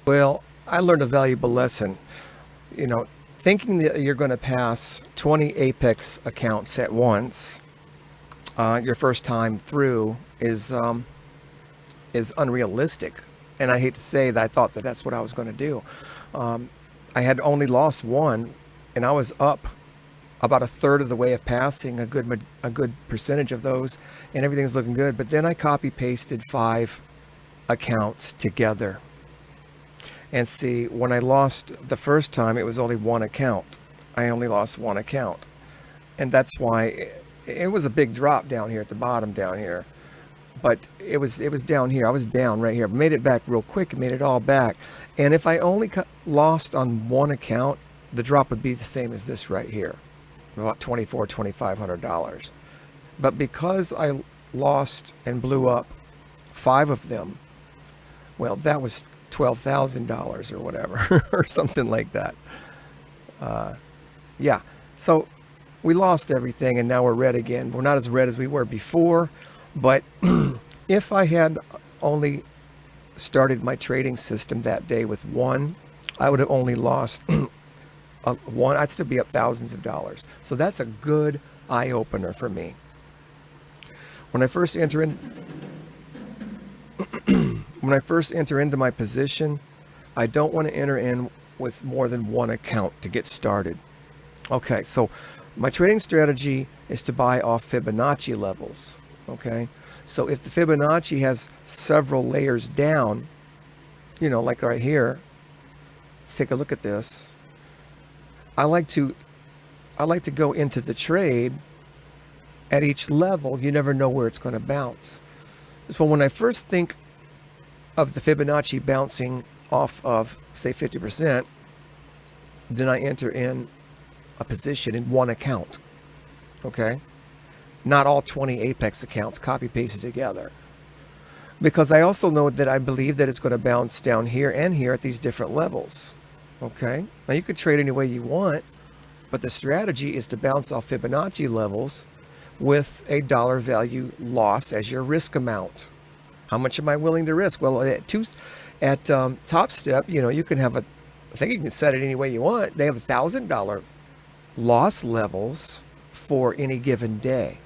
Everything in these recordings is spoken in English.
Well, I learned a valuable lesson. You know, thinking that you're going to pass 20 Apex accounts at once, your first time through, is unrealistic. And I hate to say that I thought that that's what I was going to do. Um, I had only lost one, and I was up about a third of the way of passing a good percentage of those, and everything's looking good. But then I copy pasted 5 accounts together. And see, when I lost the first time, it was only one account. I only lost one account. And that's why it was a big drop down here at the bottom down here. But it was down here. I was down right here. Made it back real quick. Made it all back. And if I only lost on one account, the drop would be the same as this right here, about $2,500. But because I lost and blew up 5 of them, well, that was $12,000 or whatever, or something like that. Yeah, so we lost everything, and now we're red again. We're not as red as we were before, but if I had only started my trading system that day with 1, I would have only lost 1. I'd still be up thousands of dollars. So that's a good eye-opener for me. When I first enter into my position, I don't want to enter in with more than 1 account to get started. Okay, so my trading strategy is to buy off Fibonacci levels. Okay, so if the Fibonacci has several layers down, you know, like right here, let's take a look at this. I like to go into the trade at each level. You never know where it's going to bounce. So when I first think of the Fibonacci bouncing off of, say, 50%, then I enter in a position in 1 account. Okay? Not all 20 Apex accounts copy pasted together. Because I also know that I believe that it's going to bounce down here and here at these different levels. Okay? Now you could trade any way you want, but the strategy is to bounce off Fibonacci levels with a dollar value loss as your risk amount. How much am I willing to risk? Well, at Top Step, you know, you can have I think you can set it any way you want. They have $1,000 loss levels for any given day.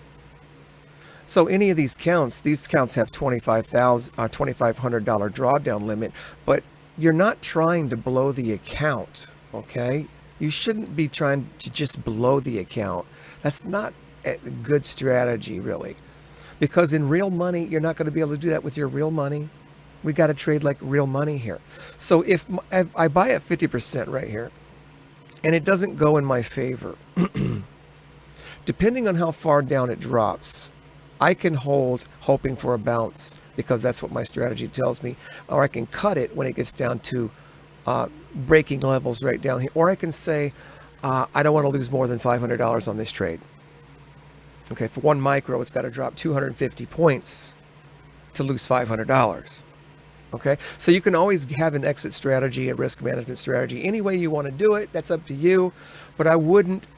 So any of these counts have $2,500 drawdown limit, but you're not trying to blow the account, okay? You shouldn't be trying to just blow the account. That's not a good strategy, really. Because in real money, you're not going to be able to do that with your real money. We got to trade like real money here. So if I buy at 50% right here, and it doesn't go in my favor, depending on how far down it drops, I can hold hoping for a bounce because that's what my strategy tells me, or I can cut it when it gets down to breaking levels right down here, or I can say I don't want to lose more than $500 on this trade. Okay, for 1 micro, it's got to drop 250 points to lose $500. Okay, so you can always have an exit strategy, a risk management strategy, any way you want to do it. That's up to you, but I wouldn't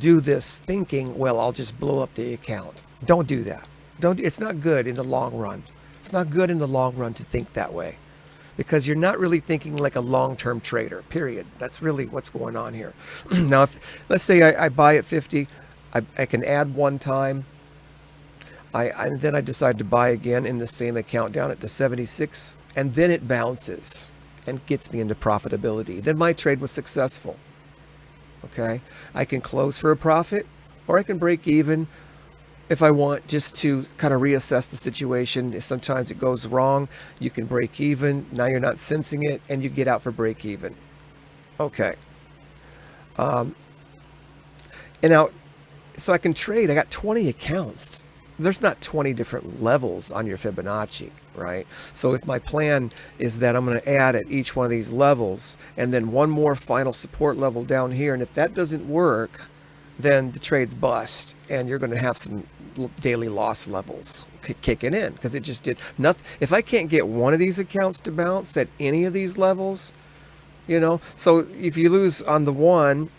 do this thinking, well, I'll just blow up the account. Don't do that. It's not good in the long run. It's not good in the long run to think that way, because you're not really thinking like a long-term trader, period. That's really what's going on here. Now, let's say I buy at 50, I can add 1 time. And then I decide to buy again in the same account down at the 76, and then it bounces and gets me into profitability. Then my trade was successful. Okay, I can close for a profit, or I can break even if I want, just to kind of reassess the situation. If sometimes it goes wrong, you can break even. Now you're not sensing it, and you get out for break even. Okay. And now, so I can trade. I got 20 accounts. There's not 20 different levels on your Fibonacci, right? So if my plan is that I'm going to add at each one of these levels and then one more final support level down here, and if that doesn't work, then the trade's bust, and you're going to have some daily loss levels kicking in because it just did nothing. If I can't get one of these accounts to bounce at any of these levels, you know, so if you lose on the one,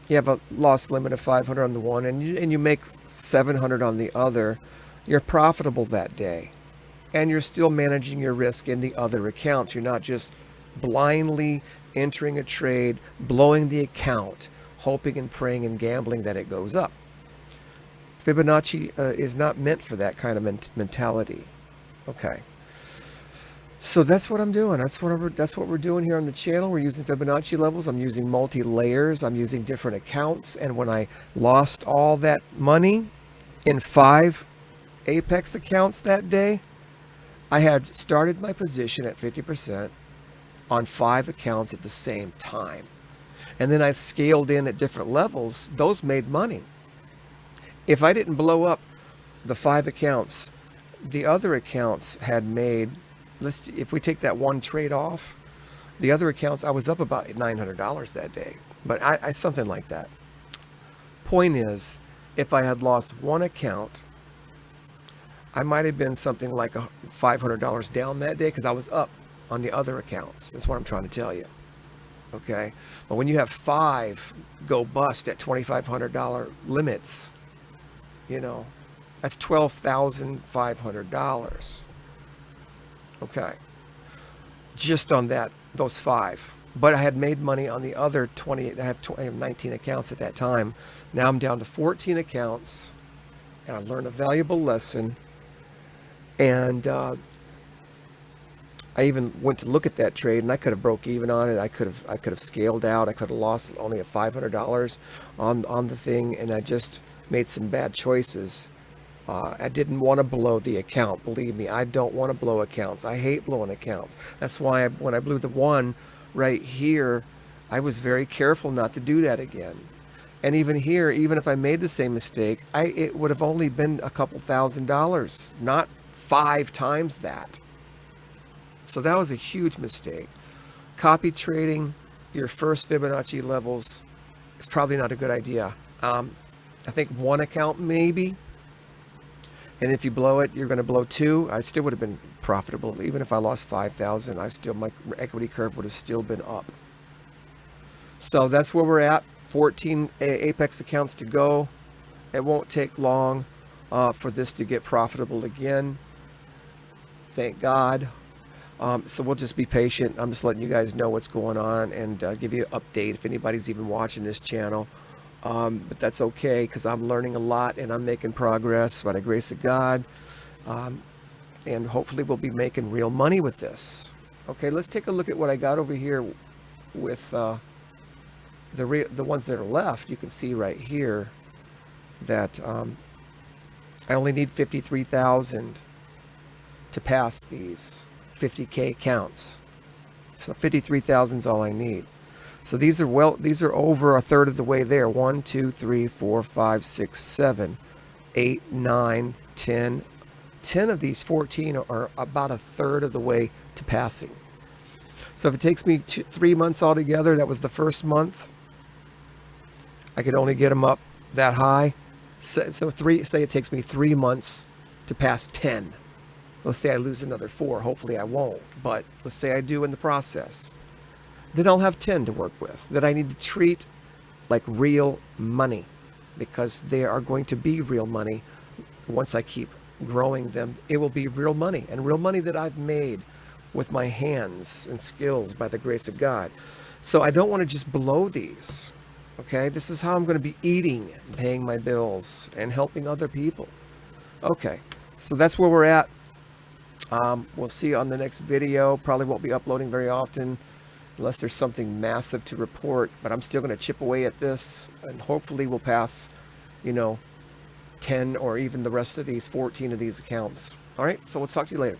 you have a loss limit of 500 on the one, and you make 700 on the other, you're profitable that day, and you're still managing your risk in the other accounts. You're not just blindly entering a trade, blowing the account, hoping and praying and gambling that it goes up. Fibonacci is not meant for that kind of mentality. Okay. So that's what I'm doing. That's what we're doing here on the channel. We're using Fibonacci levels. I'm using multi-layers. I'm using different accounts. And when I lost all that money in 5 Apex accounts that day, I had started my position at 50% on 5 accounts at the same time. And then I scaled in at different levels. Those made money. If I didn't blow up the 5 accounts, the other accounts had made, if we take that one trade off, the other accounts, I was up about $900 that day. But I something like that. Point is, if I had lost one account, I might have been something like $500 down that day because I was up on the other accounts. That's what I'm trying to tell you. Okay? But when you have 5 go bust at $2,500 limits, you know, that's $12,500. Okay. Just on those 5. But I had made money on the other 20. I have 19 accounts at that time. Now I'm down to 14 accounts. And I learned a valuable lesson. And I even went to look at that trade, and I could have broke even on it. I could have scaled out. I could have lost only a $500 on the thing, and I just made some bad choices. I didn't want to blow the account. Believe me, I don't want to blow accounts. I hate blowing accounts. That's why when I blew the one right here, I was very careful not to do that again. And even here, even if I made the same mistake, it would have only been a couple $1,000s, not 5 times that. So that was a huge mistake. Copy trading your first Fibonacci levels is probably not a good idea. I think one account maybe. And if you blow it, you're going to blow 2. I still would have been profitable. Even if I lost 5,000, my equity curve would have still been up. So that's where we're at. 14 Apex accounts to go. It won't take long for this to get profitable again. Thank God. So we'll just be patient. I'm just letting you guys know what's going on and give you an update if anybody's even watching this channel. But that's okay because I'm learning a lot and I'm making progress by the grace of God. And hopefully we'll be making real money with this. Okay, let's take a look at what I got over here with the ones that are left. You can see right here that I only need 53,000 to pass these 50K accounts. So 53,000 is all I need. So these are over a third of the way there. 1, 2, 3, 4, 5, 6, 7, 8, 9, 10. 10 of these 14 are about a third of the way to passing. So if it takes me 3 months altogether, that was the first month, I could only get them up that high. So say it takes me 3 months to pass 10. Let's say I lose another 4. Hopefully I won't. But let's say I do in the process. Then I'll have 10 to work with that I need to treat like real money, because they are going to be real money once I keep growing them. It will be real money, and real money that I've made with my hands and skills by the grace of God. So I don't want to just blow these. Okay, this is how I'm going to be eating, paying my bills, and helping other people. Okay, so that's where we're at. We'll see you on the next video. Probably won't be uploading very often unless there's something massive to report, but I'm still going to chip away at this, and hopefully we'll pass, 10 or even the rest of these 14 of these accounts. All right, so we'll talk to you later.